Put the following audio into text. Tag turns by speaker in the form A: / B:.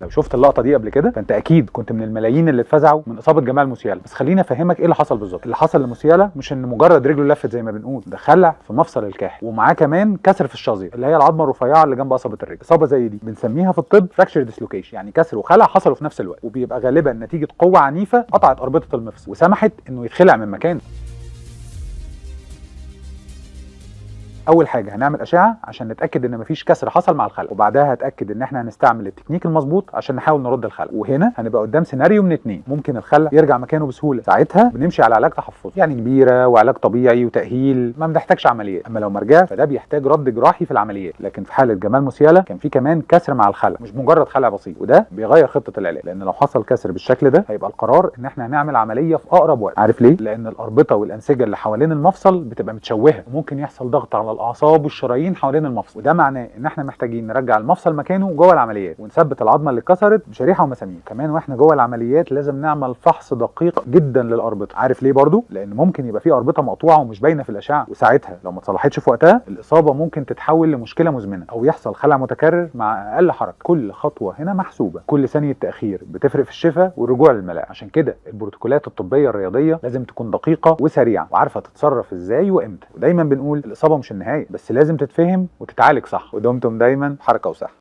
A: لو شفت اللقطه دي قبل كده فانت اكيد كنت من الملايين اللي اتفزعوا من اصابه جمال موسيالا. بس خليني افهمك ايه اللي حصل بالظبط. اللي حصل لموسيالا مش ان مجرد رجله لفت زي ما بنقول، ده خلع في مفصل الكاحل، ومعاه كمان كسر في الشظيه اللي هي العظمه الرفيعه اللي جنب قصبه الرجل. اصابه زي دي بنسميها في الطب فراكشر ديسلوكيشن، يعني كسر وخلع حصلوا في نفس الوقت، وبيبقى غالبا نتيجه قوه عنيفه قطعت اربطه المفصل وسمحت انه يتخلع من مكانه. اول حاجه هنعمل اشعه عشان نتاكد ان مفيش كسر حصل مع الخلع، وبعدها هتاكد ان احنا هنستعمل التكنيك المظبوط عشان نحاول نرد الخلع. وهنا هنبقى قدام سيناريو من اتنين، ممكن الخلع يرجع مكانه بسهوله، ساعتها بنمشي على علاج تحفظي يعني كبيره وعلاج طبيعي وتاهيل ما بنحتاجش عمليات. اما لو ما رجعش فده بيحتاج رد جراحي في العمليات. لكن في حاله جمال موسيالا كان في كمان كسر مع الخلع، مش مجرد خلع بسيط، وده بيغير خطه العلاج، لان لو حصل كسر بالشكل ده هيبقى القرار ان احنا هنعمل عمليه في اقرب وقت. عارف ليه؟ لان الاربطه والانسجه اللي حوالين المفصل بتبقى متشوهه، وممكن يحصل ضغط على الاعصاب والشرايين حوالين المفصل، وده معناه ان احنا محتاجين نرجع المفصل مكانه جوه العمليات ونثبت العظمه اللي اتكسرت بشريحه ومسامير. كمان واحنا جوه العمليات لازم نعمل فحص دقيق جدا للاربطه. عارف ليه برضو؟ لان ممكن يبقى في اربطه مقطوعه ومش باينه في الاشعه، وساعتها لو ما اتصلحتش في وقتها الاصابه ممكن تتحول لمشكله مزمنه او يحصل خلع متكرر مع اقل حركه. كل خطوه هنا محسوبه، كل ثانيه تاخير بتفرق في الشفاء والرجوع للملاعب. عشان كده البروتوكولات الطبيه الرياضيه لازم تكون دقيقه وسريعه وعارفه تتصرف ازاي وامتى. ودايما بنقول الاصابه مش النهايه، بس لازم تتفهم وتتعالج صح. ودمتم دايما حركه وصحه.